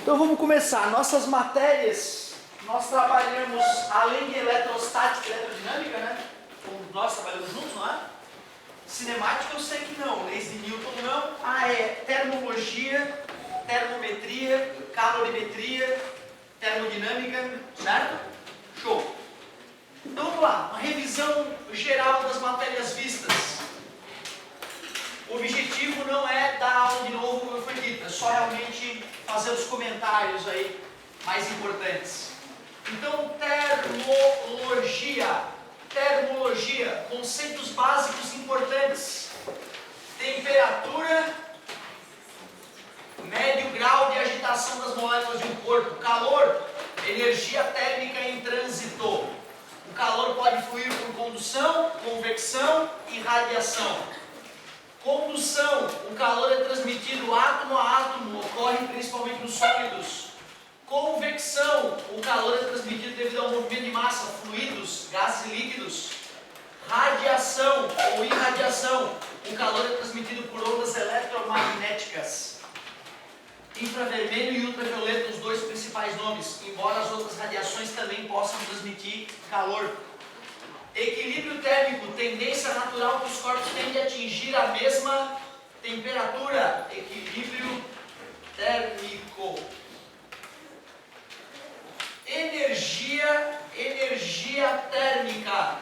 Então vamos começar. Nossas matérias, nós trabalhamos além de eletrostática e eletrodinâmica, né? Como nós trabalhamos juntos, não é? Cinemática eu sei que não, leis de Newton não. É termologia, termometria, calorimetria, termodinâmica, certo? Show! Então vamos lá, uma revisão geral das matérias vistas. O objetivo não é dar aula de novo, como foi dito, é só realmente fazer os comentários aí mais importantes. Então, termologia, conceitos básicos importantes. Temperatura, médio grau de agitação das moléculas de um corpo. Calor, energia térmica em trânsito. O calor pode fluir por condução, convecção e radiação. Condução, o calor é transmitido átomo a átomo, ocorre principalmente nos sólidos. Convecção, o calor é transmitido devido ao movimento de massa, fluidos, gases e líquidos. Radiação ou irradiação, o calor é transmitido por ondas eletromagnéticas. Infravermelho e ultravioleta, os dois principais nomes, embora as outras radiações também possam transmitir calor. Equilíbrio térmico, tendência natural que os corpos tendem a atingir a mesma temperatura. Equilíbrio térmico. Energia térmica.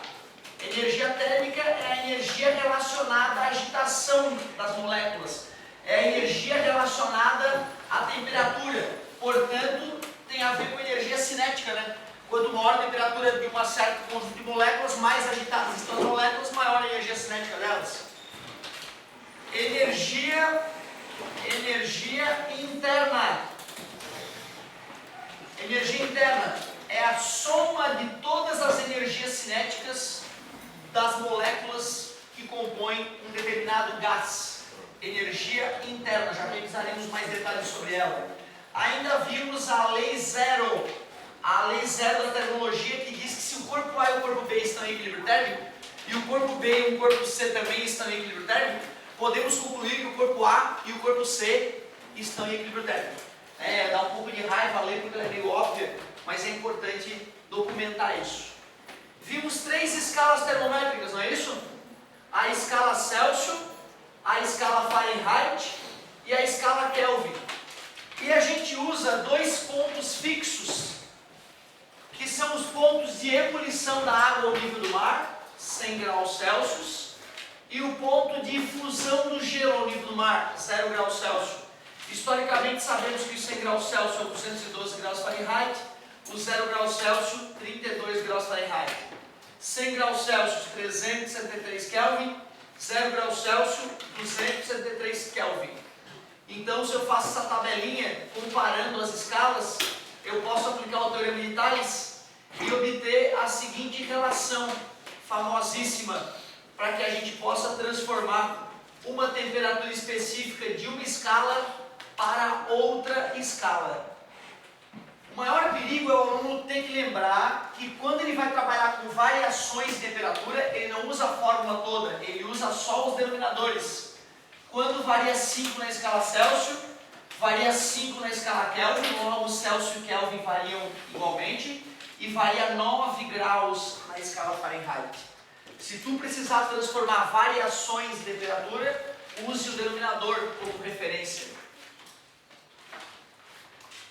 Energia térmica é a energia relacionada à agitação das moléculas. É a energia relacionada à temperatura. Portanto, tem a ver com energia cinética, né? Quanto maior a temperatura de um certo conjunto de moléculas, mais agitadas estão as moléculas, maior a energia cinética delas. Energia interna. Energia interna é a soma de todas as energias cinéticas das moléculas que compõem um determinado gás. Energia interna, já revisaremos mais detalhes sobre ela. Ainda vimos a lei zero. A lei zero da termologia, que diz que se o corpo A e o corpo B estão em equilíbrio térmico, e o corpo B e o corpo C também estão em equilíbrio térmico, podemos concluir que o corpo A e o corpo C estão em equilíbrio térmico. Dá um pouco de raiva ler porque ela é meio óbvia, mas é importante documentar isso. Vimos 3 escalas termométricas, não é isso? A escala Celsius, a escala Fahrenheit e a escala Kelvin. E a gente usa 2 pontos fixos, que são os pontos de ebulição da água ao nível do mar, 100 graus Celsius, e o ponto de fusão do gelo ao nível do mar, 0 graus Celsius. Historicamente sabemos que os 100 graus Celsius são 212 graus Fahrenheit, o 0 graus Celsius, 32 graus Fahrenheit. 100 graus Celsius, 373 Kelvin, 0 graus Celsius, 273 Kelvin. Então, se eu faço essa tabelinha comparando as escalas, eu posso aplicar o teorema de Thales e obter a seguinte relação famosíssima, para que a gente possa transformar uma temperatura específica de uma escala para outra escala. O maior perigo é o aluno ter que lembrar que quando ele vai trabalhar com variações de temperatura, ele não usa a fórmula toda, ele usa só os denominadores. Quando varia 5 na escala Celsius, varia 5 na escala Kelvin, logo Celsius e Kelvin variam igualmente, e varia 9 graus na escala Fahrenheit. Se tu precisar transformar variações de temperatura, use o denominador como referência.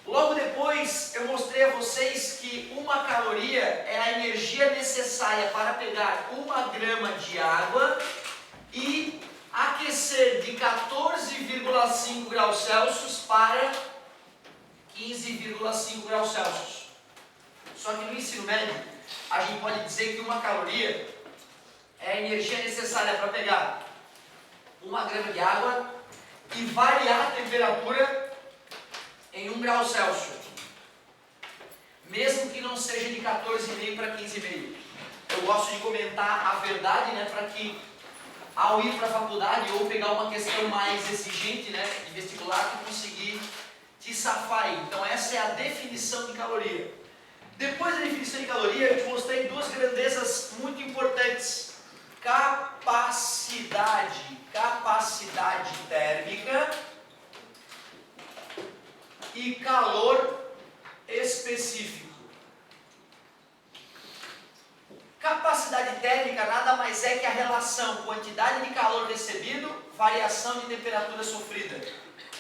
Logo depois eu mostrei a vocês que uma caloria é a energia necessária para pegar 1 grama de água e aquecer de 14,5 graus Celsius para 15,5 graus Celsius. Só que no ensino médio, a gente pode dizer que uma caloria é a energia necessária para pegar 1 grama de água e variar a temperatura em 1 grau Celsius, mesmo que não seja de 14,5 para 15,5. Eu gosto de comentar a verdade, né, para que ao ir para a faculdade ou pegar uma questão mais exigente, né, de vestibular, tu conseguir te safar aí. Então essa é a definição de caloria. Depois da definição de caloria, eu te mostrei 2 grandezas muito importantes. Capacidade térmica e calor específico. Capacidade térmica nada mais é que a relação quantidade de calor recebido, variação de temperatura sofrida.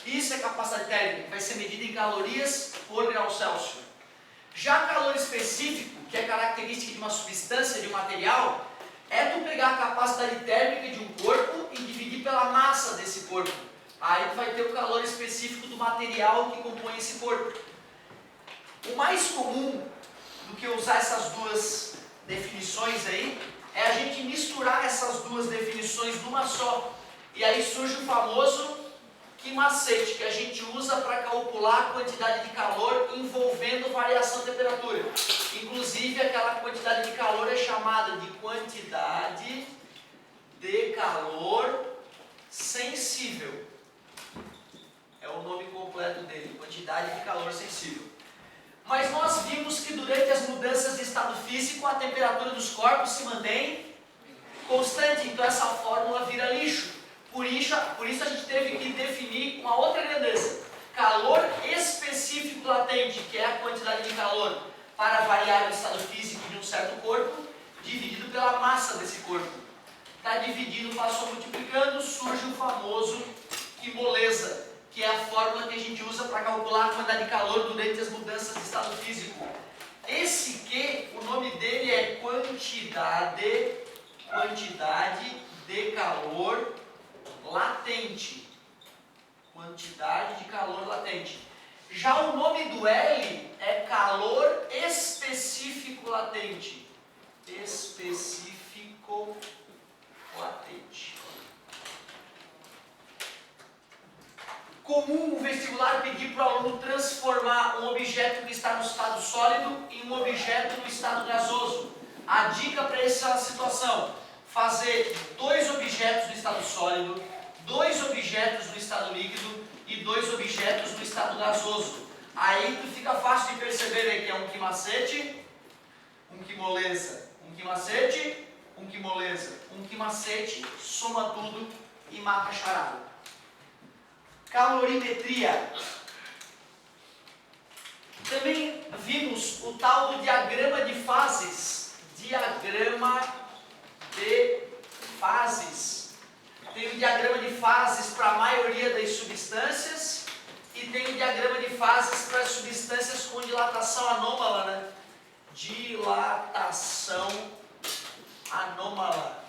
Isso é capacidade térmica, vai ser medida em calorias por grau Celsius. Já calor específico, que é característica de uma substância, de um material, é tu pegar a capacidade térmica de um corpo e dividir pela massa desse corpo. Aí tu vai ter o calor específico do material que compõe esse corpo. O mais comum do que usar essas duas definições aí, é a gente misturar essas duas definições numa só. E aí surge o famoso macete, que a gente usa para calcular a quantidade de calor envolvendo variação de temperatura. Inclusive, aquela quantidade de calor é chamada de quantidade de calor sensível. É o nome completo dele, quantidade de calor sensível. Mas nós vimos que durante as mudanças de estado físico, a temperatura dos corpos se mantém constante, então essa fórmula vira lixo. Por isso a gente teve que definir uma outra grandeza. Calor específico latente, que é a quantidade de calor para variar o estado físico de um certo corpo, dividido pela massa desse corpo. Está dividindo, passou multiplicando, surge o famoso que moleza, que é a fórmula que a gente usa para calcular a quantidade de calor durante as mudanças de estado físico. Esse Q, o nome dele é quantidade de calor latente. Quantidade de calor latente. Já o nome do L é calor específico latente. Específico latente. Comum o vestibular pedir para o aluno transformar um objeto que está no estado sólido em um objeto no estado gasoso. A dica para essa situação: fazer 2 objetos no estado sólido, 2 objetos no estado líquido e 2 objetos no estado gasoso. Aí tu fica fácil de perceber aí que é um que macete, um que moleza, um que macete, um que moleza, um que macete, soma tudo e mata a charada. Calorimetria. Também vimos o tal do diagrama de fases. Diagrama de fases. Tem o diagrama de fases para a maioria das substâncias e tem o diagrama de fases para as substâncias com dilatação anômala, né? Dilatação anômala.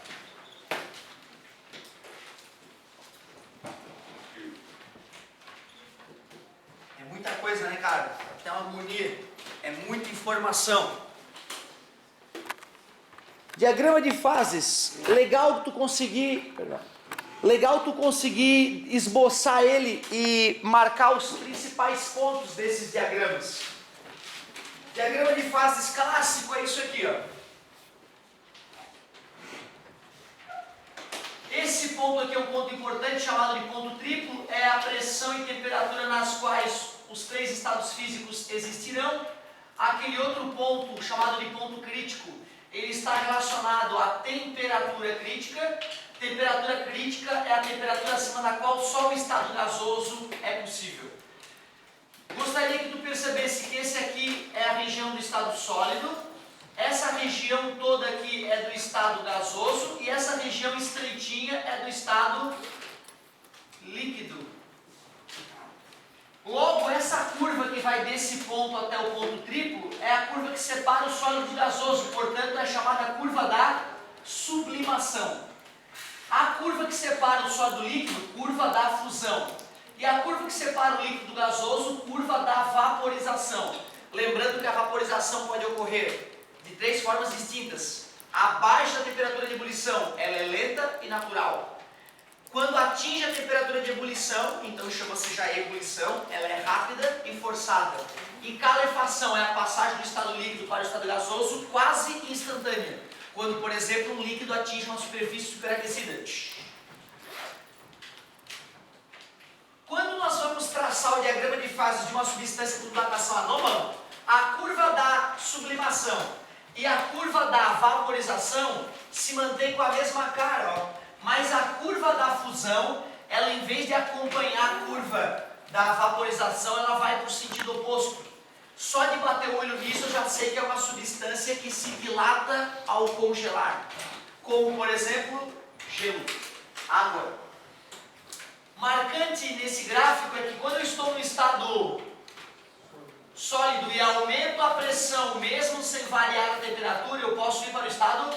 É muita coisa, né, cara? Até uma agonia. É muita informação. Diagrama de fases, legal tu conseguir esboçar ele e marcar os principais pontos desses diagramas. Diagrama de fases clássico é isso aqui, ó. Esse ponto aqui é um ponto importante, chamado de ponto triplo, é a pressão e temperatura nas quais os 3 estados físicos existirão. Aquele outro ponto, chamado de ponto crítico, ele está relacionado à temperatura crítica. Temperatura crítica é a temperatura acima da qual só o estado gasoso é possível. Gostaria que tu percebesse que esse aqui é a região do estado sólido, essa região toda aqui é do estado gasoso e essa região estreitinha é do estado líquido. Logo, essa curva que vai desse ponto até o ponto triplo é a curva que separa o sólido do gasoso, portanto é chamada curva da sublimação. A curva que separa o sólido do líquido, curva da fusão. E a curva que separa o líquido do gasoso, curva da vaporização. Lembrando que a vaporização pode ocorrer de 3 formas distintas. Abaixo da temperatura de ebulição, ela é lenta e natural. Quando atinge a temperatura de ebulição, então chama-se já ebulição, ela é rápida e forçada. E calefação é a passagem do estado líquido para o estado gasoso quase instantânea. Quando, por exemplo, um líquido atinge uma superfície superaquecida. Quando nós vamos traçar o diagrama de fases de uma substância com dilatação anômala, a curva da sublimação e a curva da vaporização se mantém com a mesma cara, ó. Mas a curva da fusão, ela em vez de acompanhar a curva da vaporização, ela vai para o sentido oposto. Só de bater o olho nisso eu já sei que é uma substância que se dilata ao congelar, como por exemplo, gelo, água. Marcante nesse gráfico é que quando eu estou no estado sólido e aumento a pressão, mesmo sem variar a temperatura, eu posso ir para o estado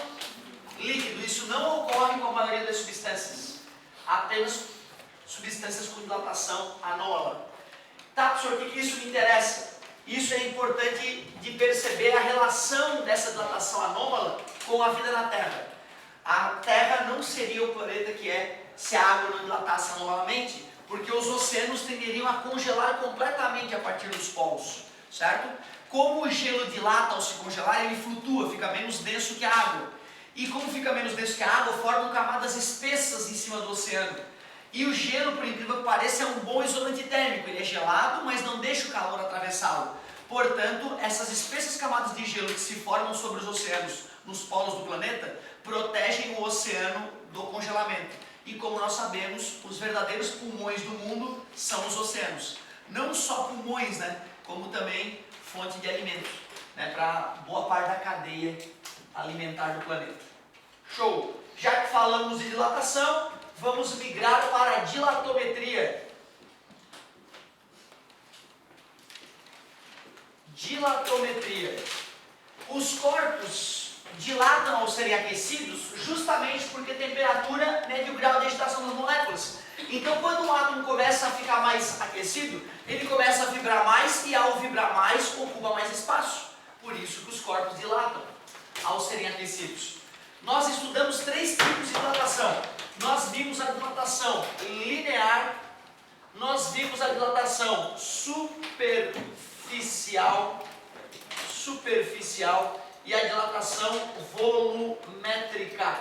líquido. Isso não ocorre com a maioria das substâncias, apenas substâncias com dilatação anômala. Tá, professor, o que isso me interessa? Isso é importante de perceber a relação dessa dilatação anômala com a vida na Terra. A Terra não seria o planeta que é se a água não dilatasse anormalmente, porque os oceanos tenderiam a congelar completamente a partir dos polos, certo? Como o gelo dilata ao se congelar, ele flutua, fica menos denso que a água. E como fica menos denso que a água, formam camadas espessas em cima do oceano. E o gelo, por incrível que pareça, é um bom isolante térmico. Ele é gelado, mas não deixa o calor atravessá-lo. Portanto, essas espessas camadas de gelo que se formam sobre os oceanos nos polos do planeta, protegem o oceano do congelamento. E como nós sabemos, os verdadeiros pulmões do mundo são os oceanos. Não só pulmões, né, como também fonte de alimentos, né, para boa parte da cadeia alimentar do planeta. Show! Já que falamos de dilatação, vamos migrar para a dilatometria. Dilatometria. Os corpos dilatam ao serem aquecidos justamente porque a temperatura mede o grau de agitação das moléculas. Então, quando um átomo começa a ficar mais aquecido, ele começa a vibrar mais e, ao vibrar mais, ocupa mais espaço. Por isso que os corpos dilatam ao serem aquecidos. Nós estudamos 3 tipos de dilatação. Nós vimos a dilatação linear, nós vimos a dilatação superficial e a dilatação volumétrica.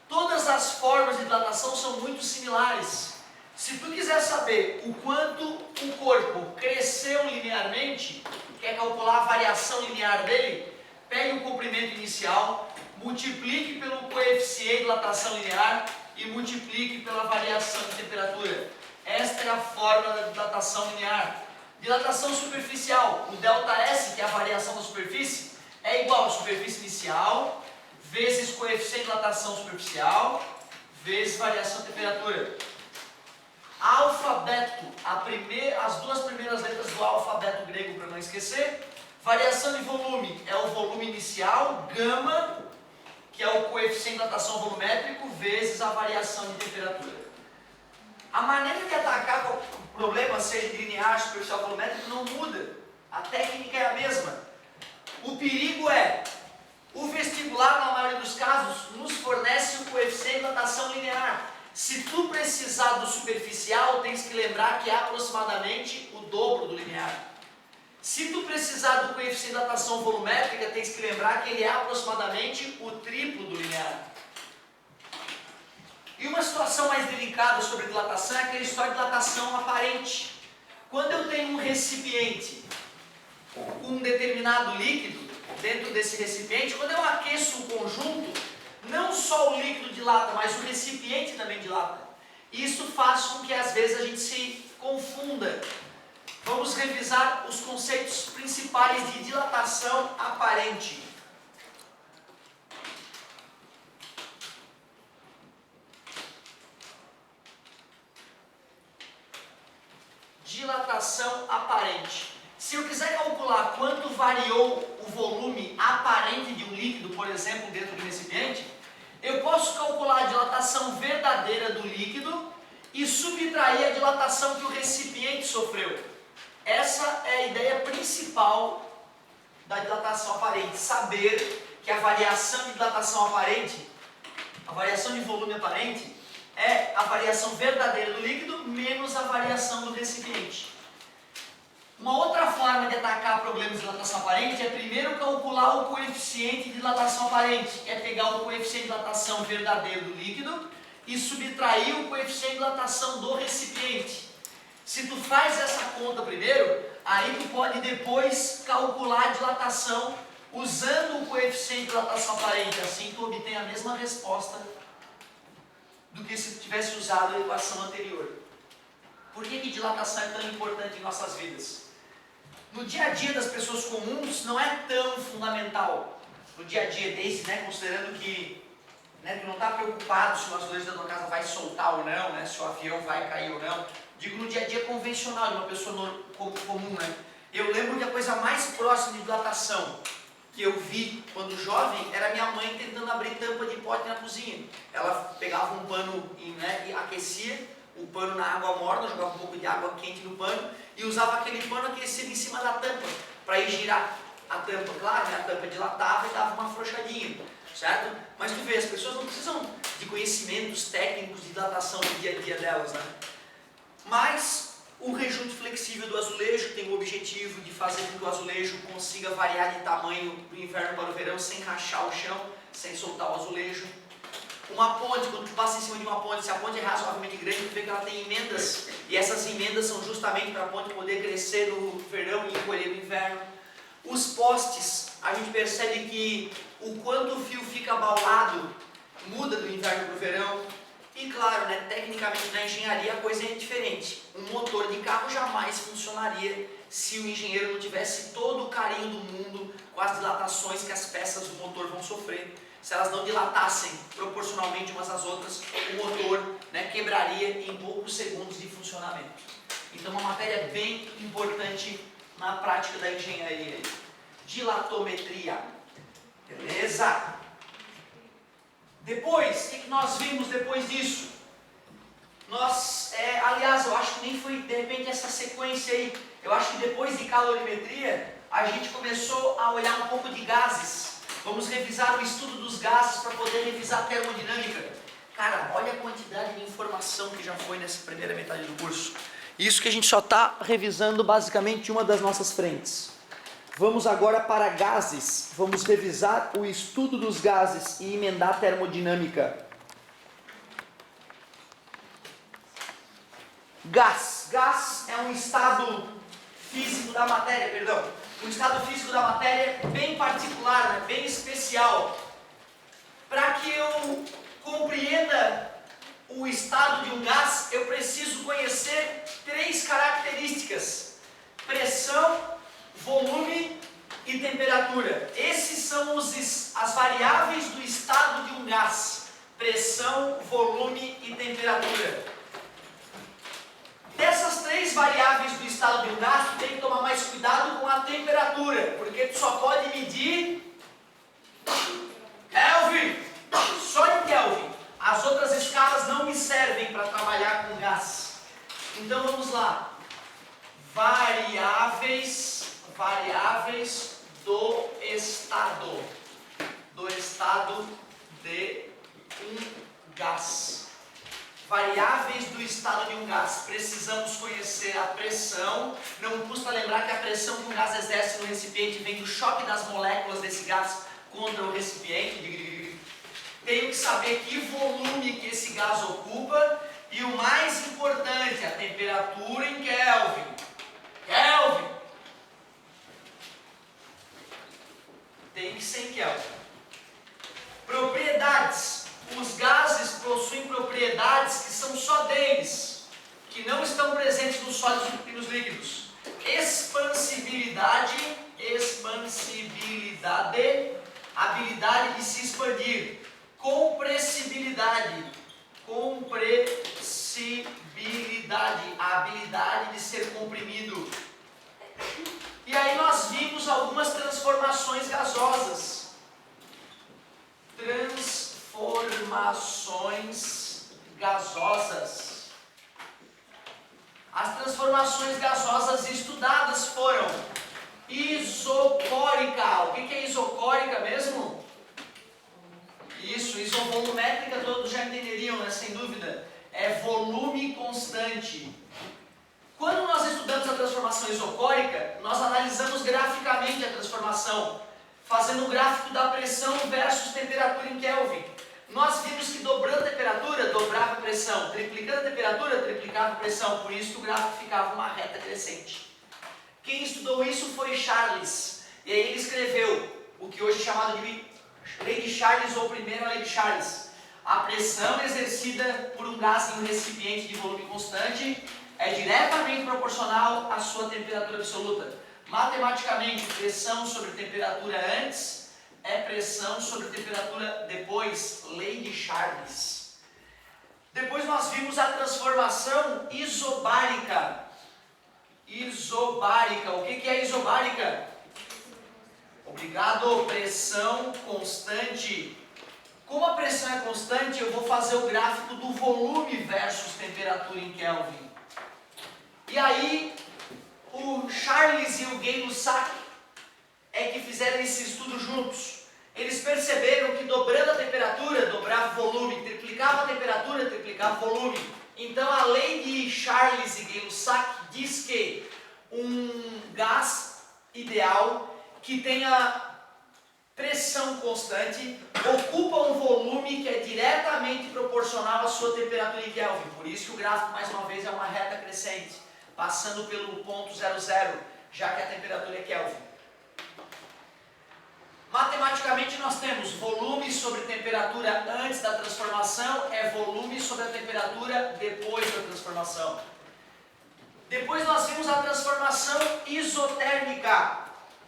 Todas as formas de dilatação são muito similares. Se tu quiser saber o quanto o corpo cresceu linearmente, quer calcular a variação linear dele, pegue o comprimento inicial, multiplique pelo coeficiente de dilatação linear e multiplique pela variação de temperatura. Esta é a forma da dilatação linear. Dilatação superficial, o ΔS, que é a variação da superfície, é igual a superfície inicial vezes coeficiente de dilatação superficial vezes variação de temperatura. Alfabeto, as 2 primeiras letras do alfabeto grego, para não esquecer. Variação de volume é o volume inicial, gama, que é o coeficiente de dilatação volumétrico, vezes a variação de temperatura. A maneira de atacar o problema, seja de linear, superficial, volumétrico, não muda. A técnica é a mesma. O perigo é, o vestibular, na maioria dos casos, nos fornece o coeficiente de dilatação linear. Se tu precisar do superficial, tens que lembrar que é aproximadamente o dobro do linear. Se tu precisar do coeficiente de dilatação volumétrica, tens que lembrar que ele é aproximadamente o triplo do linear. E uma situação mais delicada sobre dilatação é aquela história de dilatação aparente. Quando eu tenho um recipiente com um determinado líquido dentro desse recipiente, quando eu aqueço um conjunto, não só o líquido dilata, mas o recipiente também dilata. E isso faz com que às vezes a gente se confunda. Vamos revisar os conceitos principais de dilatação aparente. Dilatação aparente. Se eu quiser calcular quanto variou o volume aparente de um líquido, por exemplo, dentro do recipiente, eu posso calcular a dilatação verdadeira do líquido e subtrair a dilatação que o recipiente sofreu. Essa é a ideia principal da dilatação aparente. Saber que a variação de dilatação aparente, a variação de volume aparente, é a variação verdadeira do líquido menos a variação do recipiente. Uma outra forma de atacar problemas de dilatação aparente é primeiro calcular o coeficiente de dilatação aparente, que é pegar o coeficiente de dilatação verdadeiro do líquido e subtrair o coeficiente de dilatação do recipiente. Se tu faz essa conta primeiro, aí tu pode depois calcular a dilatação usando o coeficiente de dilatação aparente. Assim tu obtém a mesma resposta do que se tu tivesse usado a equação anterior. Por que dilatação é tão importante em nossas vidas? No dia a dia das pessoas comuns não é tão fundamental. No dia a dia deles, considerando que tu não está preocupado se o azulejo da tua casa vai soltar ou não, se o avião vai cair ou não. Digo no dia a dia convencional, de uma pessoa comum. Eu lembro que a coisa mais próxima de dilatação que eu vi quando jovem era minha mãe tentando abrir tampa de pote na cozinha. Ela pegava um pano e aquecia o pano na água morna, jogava um pouco de água quente no pano e usava aquele pano aquecido em cima da tampa para ir girar a tampa. Claro, a tampa dilatava e dava uma afrouxadinha, certo? Mas tu vê, as pessoas não precisam de conhecimentos técnicos de dilatação no dia a dia delas, Mas o rejunte flexível do azulejo tem o objetivo de fazer com que o azulejo consiga variar de tamanho do inverno para o verão sem rachar o chão, sem soltar o azulejo. Uma ponte, quando tu passa em cima de uma ponte, se a ponte é razoavelmente grande, tu vê que ela tem emendas, e essas emendas são justamente para a ponte poder crescer no verão e encolher no inverno. Os postes, a gente percebe que o quanto o fio fica abaulado muda do inverno para o verão. E claro, tecnicamente na engenharia a coisa é diferente. Um motor de carro jamais funcionaria se o engenheiro não tivesse todo o carinho do mundo com as dilatações que as peças do motor vão sofrer. Se elas não dilatassem proporcionalmente umas às outras, o motor quebraria em poucos segundos de funcionamento. Então uma matéria bem importante na prática da engenharia. Dilatometria. Beleza? Depois, o que nós vimos depois disso? Aliás, eu acho que nem foi de repente essa sequência aí. Eu acho que depois de calorimetria, a gente começou a olhar um pouco de gases. Vamos revisar o estudo dos gases para poder revisar a termodinâmica. Cara, olha a quantidade de informação que já foi nessa primeira metade do curso. Isso que a gente só está revisando basicamente uma das nossas frentes. Vamos agora para gases. Vamos revisar o estudo dos gases e emendar a termodinâmica. Gás. Gás é um estado físico da matéria, um estado físico da matéria bem particular, bem especial. Para que eu compreenda o estado de um gás, eu preciso conhecer 3 características: pressão, volume e temperatura. Esses são as variáveis do estado de um gás: pressão, volume e temperatura. Dessas 3 variáveis do estado de um gás, tu tem que tomar mais cuidado com a temperatura, porque tu só pode medir Kelvin, só em Kelvin. As outras escalas não me servem para trabalhar com gás. Então vamos lá. Variáveis do estado de um gás. Variáveis do estado de um gás. Precisamos conhecer a pressão. Não custa lembrar que a pressão que um gás exerce no recipiente vem do choque das moléculas desse gás contra o recipiente. Tenho que saber que volume que esse gás ocupa e o mais importante, a temperatura em Kelvin. Kelvin! Tem que ser em Kelvin. Propriedades. Os gases possuem propriedades que são só deles, que não estão presentes nos sólidos e nos líquidos. Expansibilidade, habilidade de se expandir. Compressibilidade, a habilidade de ser comprimido. E aí nós vimos algumas transformações gasosas. As transformações gasosas estudadas foram isocórica. O que é isocórica mesmo? Isso, isovolumétrica todos já entenderiam, sem dúvida. É volume constante. Quando nós estudamos a transformação isocórica, nós analisamos graficamente a transformação, fazendo um gráfico da pressão versus temperatura em Kelvin. Nós vimos que dobrando a temperatura, dobrava a pressão. Triplicando a temperatura, triplicava a pressão. Por isso que o gráfico ficava uma reta crescente. Quem estudou isso foi Charles. E aí ele escreveu o que hoje é chamado de Lei de Charles ou Primeira Lei de Charles. A pressão exercida por um gás em um recipiente de volume constante é diretamente proporcional à sua temperatura absoluta. Matematicamente, pressão sobre temperatura antes é pressão sobre temperatura depois, lei de Charles. Depois nós vimos a transformação isobárica. Isobárica, o que é isobárica? Obrigado, pressão constante. Como a pressão é constante, eu vou fazer o gráfico do volume versus temperatura em Kelvin. E aí, o Charles e o Gay-Lussac é que fizeram esse estudo juntos. Eles perceberam que dobrando a temperatura, dobrava o volume, triplicava a temperatura, triplicava o volume. Então a lei de Charles e Gay-Lussac diz que um gás ideal que tenha pressão constante ocupa um volume que é diretamente proporcional à sua temperatura em Kelvin. Por isso que o gráfico, mais uma vez, é uma reta crescente, passando pelo ponto 00, já que a temperatura é Kelvin. Matematicamente nós temos volume sobre temperatura antes da transformação é volume sobre a temperatura depois da transformação. Depois nós vimos a transformação isotérmica.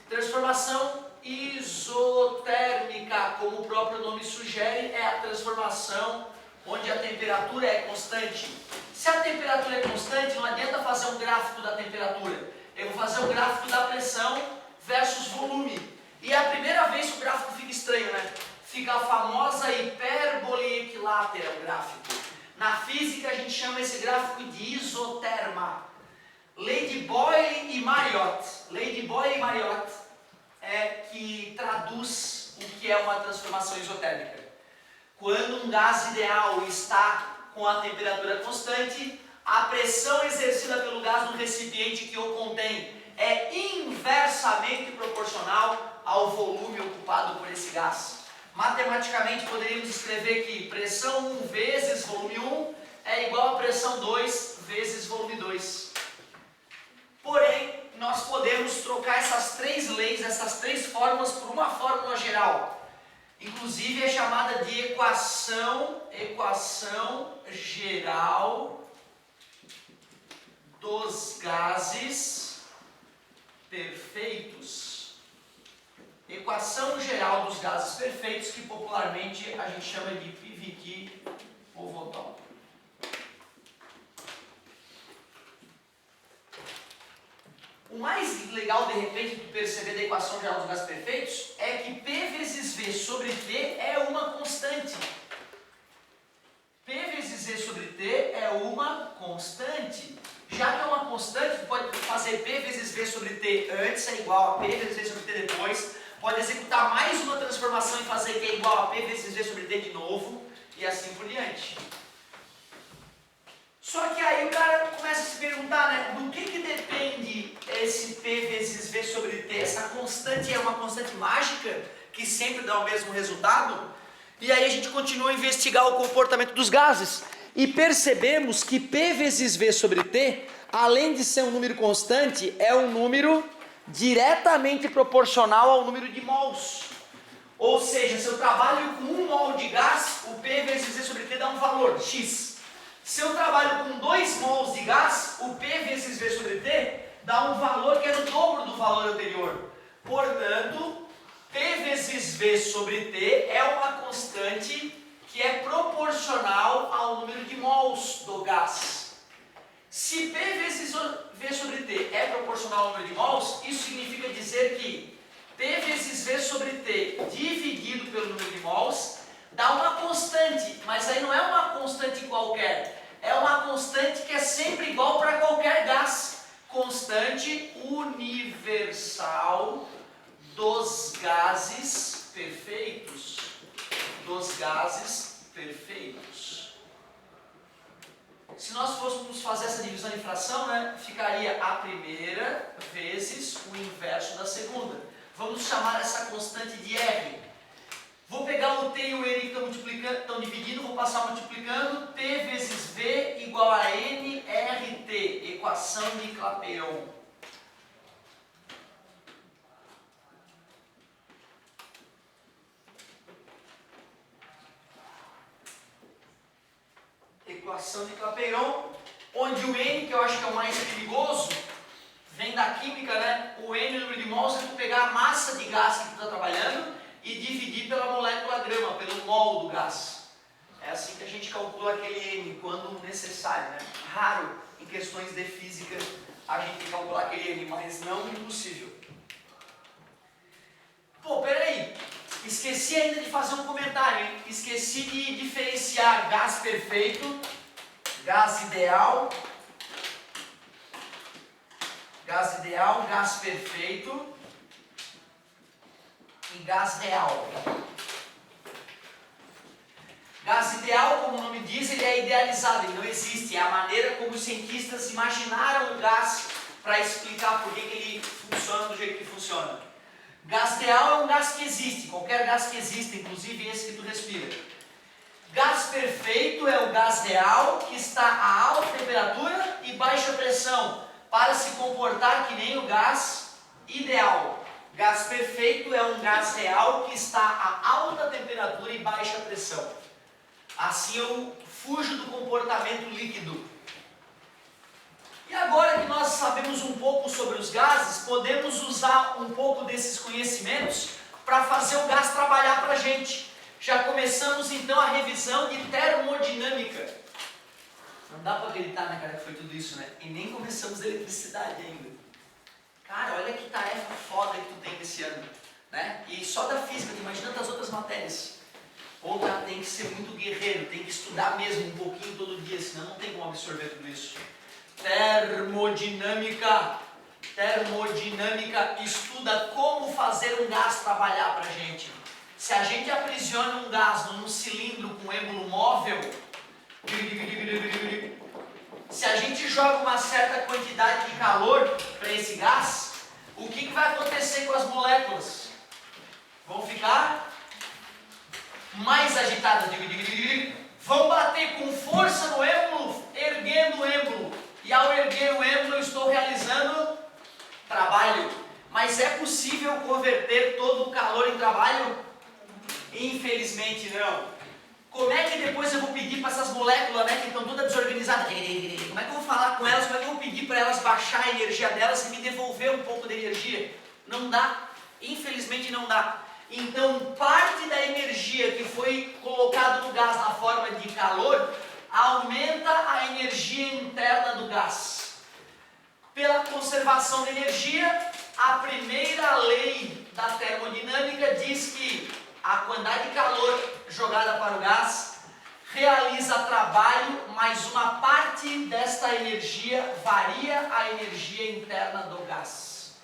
Transformação isotérmica, como o próprio nome sugere, é a transformação onde a temperatura é constante. Se a temperatura é constante, não adianta fazer um gráfico da temperatura. Eu vou fazer o gráfico da pressão versus volume. E é a primeira vez que o gráfico fica estranho, né? Fica a famosa hipérbole equilátera, o gráfico. Na física a gente chama esse gráfico de isoterma. Lei de Boyle e Mariotte. Lei de Boyle e Mariotte é que traduz o que é uma transformação isotérmica. Quando um gás ideal está com a temperatura constante, a pressão exercida pelo gás no recipiente que o contém é inversamente proporcional ao volume ocupado por esse gás. Matematicamente poderíamos escrever que pressão 1 vezes volume 1 é igual a pressão 2 vezes volume 2. Porém, nós podemos trocar essas três leis, essas três fórmulas por uma fórmula geral. Inclusive é chamada de equação geral dos gases perfeitos. Equação geral dos gases perfeitos, que popularmente a gente chama de Pivot-Poisson. O mais legal, de repente, de perceber da equação geral dos gases perfeitos é que P vezes V sobre T é uma constante. P vezes V sobre T é uma constante. Já que é uma constante, tu pode fazer P vezes V sobre T antes é igual a P vezes V sobre T depois. Pode executar mais uma transformação e fazer que é igual a P vezes V sobre T de novo. E assim por diante. Só que aí o cara começa a se perguntar, né? Do que depende esse P vezes V sobre T? Essa constante é uma constante mágica que sempre dá o mesmo resultado? E aí a gente continua a investigar o comportamento dos gases. E percebemos que P vezes V sobre T, além de ser um número constante, é um número diretamente proporcional ao número de mols. Ou seja, se eu trabalho com 1 mol de gás, o P vezes V sobre T dá um valor, X. Se eu trabalho com 2 mols de gás, o P vezes V sobre T dá um valor que é o dobro do valor anterior. Portanto, P vezes V sobre T é uma constante que é proporcional ao número de mols do gás. Se P vezes V sobre T é proporcional ao número de mols, isso significa dizer que P vezes V sobre T dividido pelo número de mols dá uma constante, mas aí não é uma constante qualquer, é uma constante que é sempre igual para qualquer gás. Constante universal dos gases perfeitos. Dos gases perfeitos. Se nós fôssemos fazer essa divisão em fração, né, ficaria a primeira vezes o inverso da segunda. Vamos chamar essa constante de R. Vou pegar o T e o N que estão dividindo, vou passar multiplicando. T vezes V igual a N RT, equação de Clapeyron. Equação de Clapeyron. onde o N, que eu acho que é o mais perigoso, vem da química, né? O N, o número de mols, é tu pegar a massa de gás que tu está trabalhando e dividir pela molécula grama, pelo mol do gás. É assim que a gente calcula aquele N, quando necessário, né? Raro, em questões de física, a gente calcular aquele N, mas não impossível. Pô, peraí, esqueci ainda de fazer um comentário, hein? Esqueci de diferenciar gás perfeito, gás ideal, gás perfeito e gás real. Gás ideal, como o nome diz, ele é idealizado, ele não existe. É a maneira como os cientistas imaginaram o gás para explicar por que ele funciona do jeito que funciona. Gás real é um gás que existe, qualquer gás que existe, inclusive esse que tu respira. Gás perfeito é o gás real que está a alta temperatura e baixa pressão para se comportar que nem o gás ideal. Gás perfeito é um gás real que está a alta temperatura e baixa pressão. Assim eu fujo do comportamento líquido. E agora que nós sabemos um pouco sobre os gases, podemos usar um pouco desses conhecimentos para fazer o gás trabalhar para a gente. Já começamos então a revisão de termodinâmica. Não dá para acreditar, né, cara, que foi tudo isso, né? E nem começamos a eletricidade ainda. Cara, olha que tarefa foda que tu tem esse ano, né? E só da física, imagina das outras matérias. Ou tá, tem que ser muito guerreiro, tem que estudar mesmo um pouquinho todo dia, senão não tem como absorver tudo isso. Termodinâmica. Termodinâmica estuda como fazer um gás trabalhar para a gente. Se a gente aprisiona um gás num cilindro com êmbolo móvel, se a gente joga uma certa quantidade de calor para esse gás, o que vai acontecer com as moléculas? Vão ficar mais agitadas, vão bater com força no êmbolo, erguendo o êmbolo, e ao erguer o êmbolo eu estou realizando trabalho. Mas é possível converter todo o calor em trabalho? Infelizmente não. Como é que depois eu vou pedir para essas moléculas, né, que estão todas desorganizadas, como é que eu vou falar com elas, como é que eu vou pedir para elas baixar a energia delas e me devolver um pouco de energia? Não dá, infelizmente não dá. Então parte da energia que foi colocada no gás na forma de calor, aumenta a energia interna do gás. Pela conservação de energia, a primeira lei da termodinâmica diz que a quantidade de calor jogada para o gás realiza trabalho, mas uma parte desta energia varia a energia interna do gás.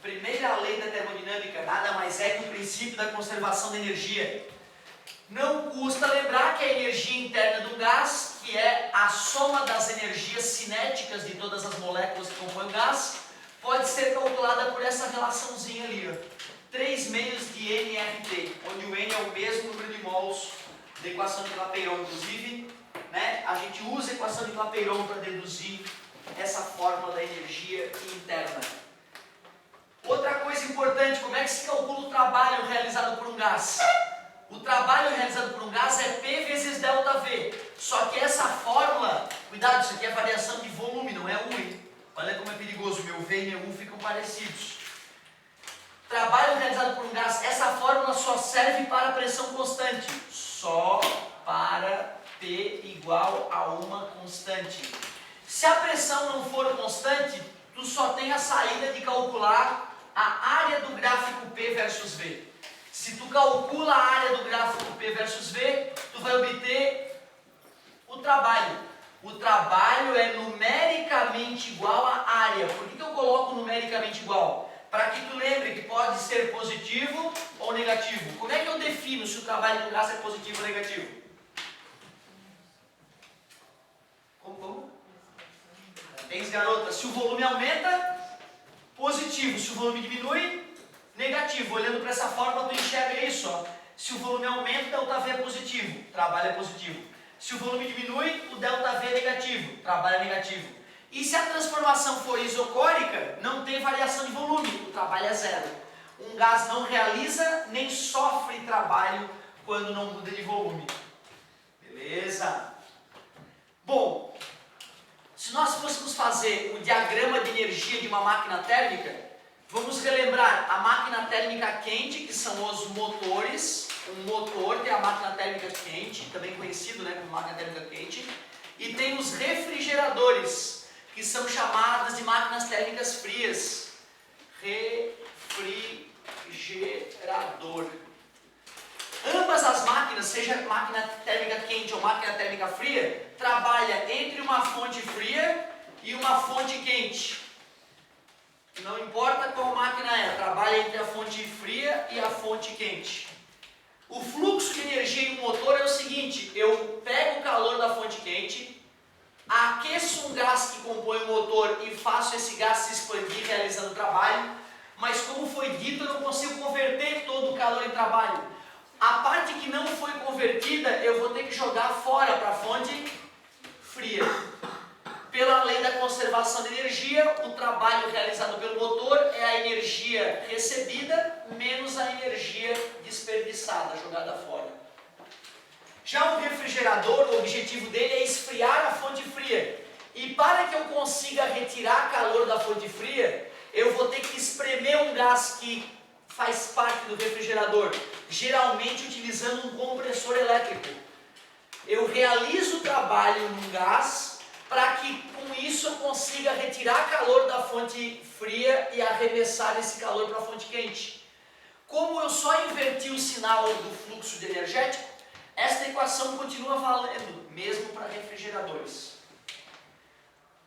Primeira lei da termodinâmica nada mais é que o princípio da conservação de energia. Não custa lembrar que a energia interna do gás, que é a soma das energias cinéticas de todas as moléculas que compõem o gás, pode ser calculada por essa relaçãozinha ali, ó. 3 meios de nRT, onde o N é o mesmo número de mols da equação de Clapeyron. Inclusive, né, a gente usa a equação de Clapeyron para deduzir essa fórmula da energia interna. Outra coisa importante, como é que se calcula o trabalho realizado por um gás? O trabalho realizado por um gás é P vezes ΔV. Só que essa fórmula, cuidado, isso aqui é variação de volume, não é U, hein? Olha como é perigoso, meu V e meu U ficam parecidos. Trabalho realizado por um gás, essa fórmula só serve para pressão constante. Só para P igual a uma constante. Se a pressão não for constante, tu só tem a saída de calcular a área do gráfico P versus V. Se tu calcula a área do gráfico P versus V, tu vai obter o trabalho. O trabalho é numericamente igual à área. Por que eu coloco numericamente igual? Para que tu lembre que pode ser positivo ou negativo. Como é que eu defino se o trabalho do gás é positivo ou negativo? Como? Parabéns, garota. Se o volume aumenta, positivo. Se o volume diminui, negativo. Olhando para essa fórmula, tu enxerga isso, ó. Se o volume aumenta, o ΔV é positivo, trabalho é positivo. Se o volume diminui, o ΔV é negativo, trabalho é negativo. E se a transformação for isocórica, não tem variação de volume, o trabalho é zero. Um gás não realiza nem sofre trabalho quando não muda de volume. Beleza? Bom, Se nós fôssemos fazer o diagrama de energia de uma máquina térmica, vamos relembrar a máquina térmica quente, que são os motores. Um motor tem a máquina térmica quente, também conhecido, né, como máquina térmica quente. E tem os refrigeradores, que são chamadas de máquinas térmicas frias. Refrigerador. Ambas as máquinas, seja máquina térmica quente ou máquina térmica fria, trabalham entre uma fonte fria e uma fonte quente. Não importa qual máquina é, trabalha entre a fonte fria e a fonte quente. O fluxo de energia em um motor é o seguinte: eu pego o calor da fonte quente, aqueço um gás que compõe o motor e faço esse gás se expandir realizando trabalho, mas como foi dito, eu não consigo converter todo o calor em trabalho. A parte que não foi convertida, eu vou ter que jogar fora para a fonte fria. Pela lei da conservação de energia, o trabalho realizado pelo motor é a energia recebida menos a energia desperdiçada, jogada fora. Já o refrigerador, o objetivo dele é esfriar a fonte fria. E para que eu consiga retirar calor da fonte fria, eu vou ter que espremer um gás que faz parte do refrigerador, geralmente utilizando um compressor elétrico. Eu realizo o trabalho num gás para que com isso eu consiga retirar calor da fonte fria e arremessar esse calor para a fonte quente. Como eu só inverti o sinal do fluxo de energético, esta equação continua valendo, mesmo para refrigeradores.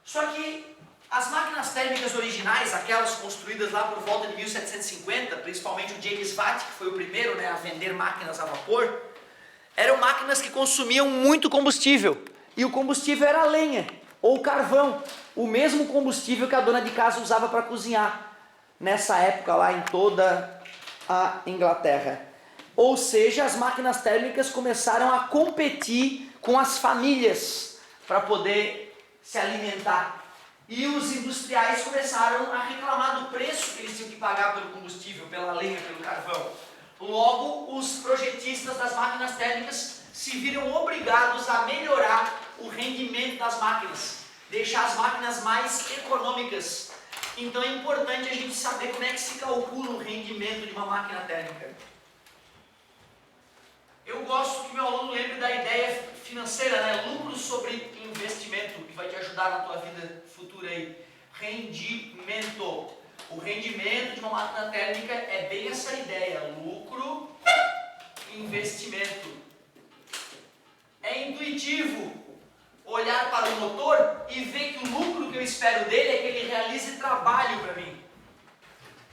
Só que as máquinas térmicas originais, aquelas construídas lá por volta de 1750, principalmente o James Watt, que foi o primeiro, né, a vender máquinas a vapor, eram máquinas que consumiam muito combustível. E o combustível era a lenha ou carvão, o mesmo combustível que a dona de casa usava para cozinhar nessa época lá em toda a Inglaterra. Ou seja, as máquinas térmicas começaram a competir com as famílias para poder se alimentar. E os industriais começaram a reclamar do preço que eles tinham que pagar pelo combustível, pela lenha, pelo carvão. Logo, os projetistas das máquinas térmicas se viram obrigados a melhorar o rendimento das máquinas, deixar as máquinas mais econômicas. Então é importante a gente saber como é que se calcula o rendimento de uma máquina térmica. Eu gosto que meu aluno lembre da ideia financeira, né? Lucro sobre investimento, que vai te ajudar na tua vida futura aí. Rendimento. O rendimento de uma máquina térmica é bem essa ideia: lucro, investimento. É intuitivo olhar para o motor e ver que o lucro que eu espero dele é que ele realize trabalho para mim.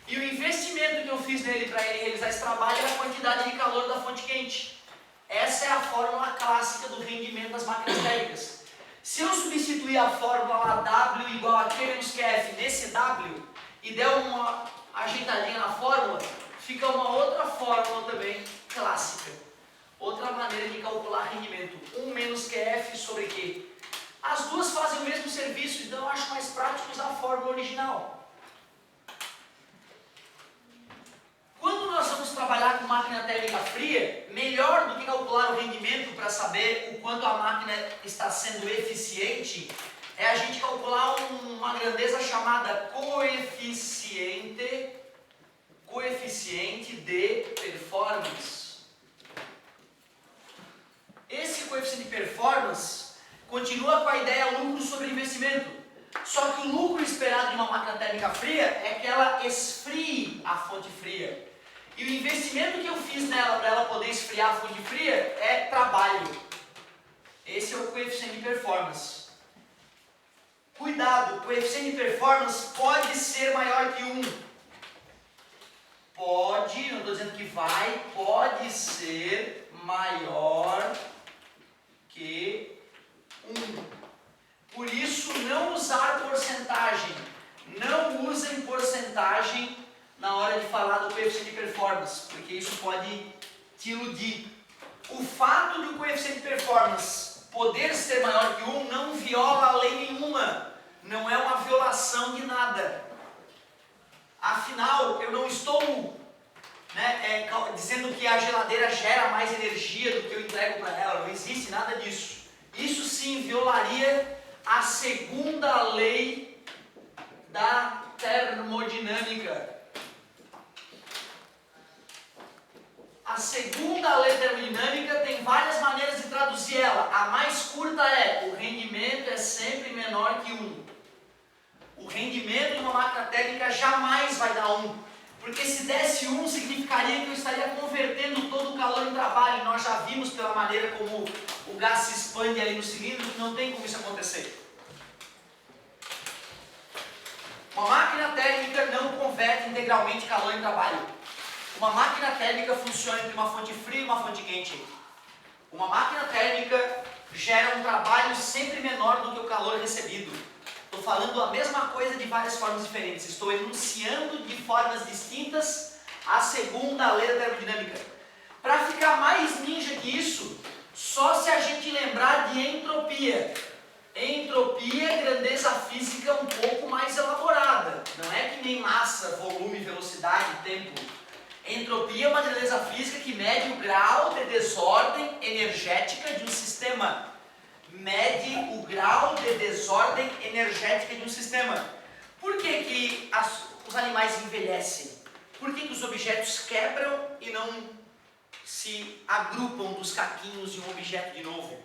E o investimento que eu fiz nele para ele realizar esse trabalho é a quantidade de calor da fonte quente. Essa é a fórmula clássica do rendimento das máquinas térmicas. Se eu substituir a fórmula lá W igual a Q menos QF nesse W e der uma ajeitadinha na fórmula, fica uma outra fórmula também clássica. Outra maneira de calcular rendimento. 1 menos QF sobre Q. As duas fazem o mesmo serviço, então eu acho mais prático usar a fórmula original. Quando nós vamos trabalhar com máquina térmica fria, melhor do que calcular o rendimento para saber o quanto a máquina está sendo eficiente, é a gente calcular uma grandeza chamada coeficiente de performance. Esse coeficiente de performance continua com a ideia lucro sobre investimento. Só que o lucro esperado de uma máquina térmica fria é que ela esfrie a fonte fria. E o investimento que eu fiz nela para ela poder esfriar a fonte fria é trabalho. Esse é o coeficiente de performance. Cuidado, o coeficiente de performance pode ser maior que 1. Pode, não estou dizendo que vai, pode ser maior que 1. Por isso, não usar porcentagem. Não usem porcentagem na hora de falar do coeficiente de performance, porque isso pode te iludir. O fato de o coeficiente de performance poder ser maior que 1 não viola a lei nenhuma. Não é uma violação de nada. Afinal, eu não estou dizendo que a geladeira gera mais energia do que eu entrego para ela. Não existe nada disso. Isso sim violaria a segunda lei da termodinâmica. A segunda lei termodinâmica tem várias maneiras de traduzir ela. A mais curta é: o rendimento é sempre menor que 1. O rendimento de uma máquina térmica jamais vai dar 1. Porque se desse 1, significaria que eu estaria convertendo todo o calor em trabalho. Nós já vimos pela maneira como o gás se expande ali no cilindro que não tem como isso acontecer. Uma máquina térmica não converte integralmente calor em trabalho. Uma máquina térmica funciona entre uma fonte fria e uma fonte quente. Uma máquina térmica gera um trabalho sempre menor do que o calor recebido. Estou falando a mesma coisa de várias formas diferentes. Estou enunciando de formas distintas a segunda lei da termodinâmica. Para ficar mais ninja que isso, só se a gente lembrar de entropia. Entropia é grandeza física um pouco mais elaborada. Não é que nem massa, volume, velocidade, tempo. Entropia é uma grandeza física que mede o grau de desordem energética de um sistema. Mede o grau de desordem energética de um sistema. Por que os animais envelhecem? Por que os objetos quebram e não se agrupam dos caquinhos de um objeto de novo?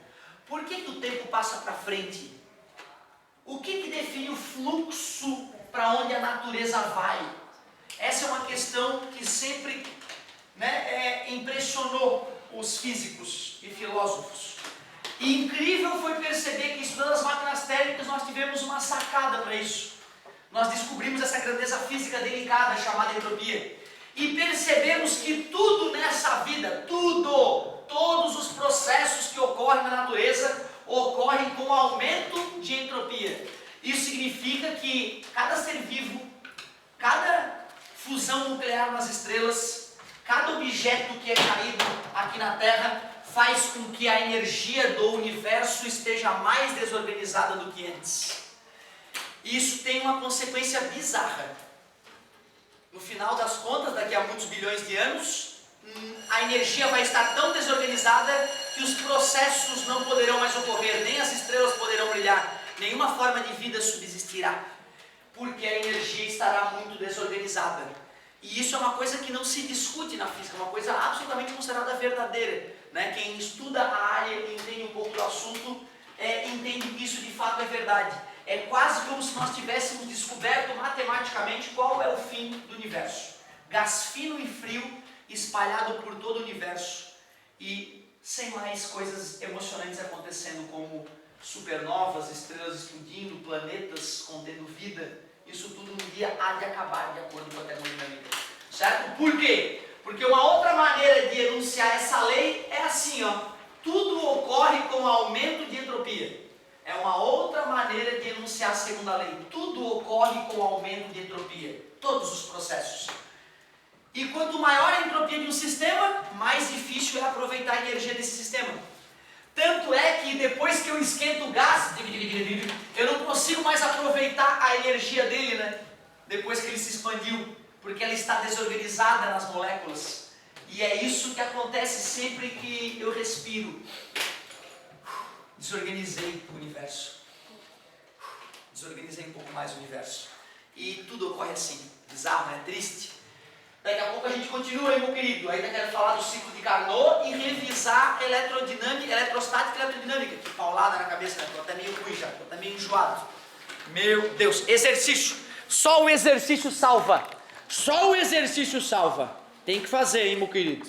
Por que o tempo passa para frente? O que define o fluxo para onde a natureza vai? Essa é uma questão que sempre impressionou os físicos e filósofos. E incrível foi perceber que, estudando as máquinas térmicas, nós tivemos uma sacada para isso. Nós descobrimos essa grandeza física delicada chamada entropia. E percebemos que tudo nessa vida, todos os processos que ocorrem na natureza, ocorrem com aumento de entropia. Isso significa que cada ser vivo, cada fusão nuclear nas estrelas, cada objeto que é caído aqui na Terra faz com que a energia do universo esteja mais desorganizada do que antes. Isso tem uma consequência bizarra. No final das contas, daqui a muitos bilhões de anos, a energia vai estar tão desorganizada que os processos não poderão mais ocorrer, nem as estrelas poderão brilhar, nenhuma forma de vida subsistirá, porque a energia estará muito desorganizada. E isso é uma coisa que não se discute na física, é uma coisa absolutamente considerada verdadeira. Quem estuda a área e entende um pouco do assunto, entende que isso de fato é verdade. É quase como se nós tivéssemos descoberto matematicamente qual é o fim do universo. Gás fino e frio espalhado por todo o universo e sem mais coisas emocionantes acontecendo como supernovas, estrelas explodindo, planetas contendo vida. Isso tudo um dia há de acabar de acordo com a termodinâmica. Certo? Por quê? Porque uma outra maneira de enunciar essa lei é assim, tudo ocorre com aumento de entropia. É uma outra maneira de enunciar a segunda lei. Tudo ocorre com aumento de entropia. Todos os processos. E quanto maior a entropia de um sistema, mais difícil é aproveitar a energia desse sistema. Tanto é que depois que eu esquento o gás, eu não consigo mais aproveitar a energia dele, depois que ele se expandiu, porque ela está desorganizada nas moléculas. E é isso que acontece sempre que eu respiro. Desorganizei o universo. Desorganizei um pouco mais o universo. E tudo ocorre assim. Bizarro, triste. Daqui a pouco a gente continua, meu querido. Ainda quero falar do ciclo de Carnot e revisar eletrodinâmica, eletrostática e eletrodinâmica. Que paulada na cabeça, Estou até meio ruim já, estou até meio enjoado. Meu Deus, exercício. Só o exercício salva. Só o exercício salva. Tem que fazer, meu querido.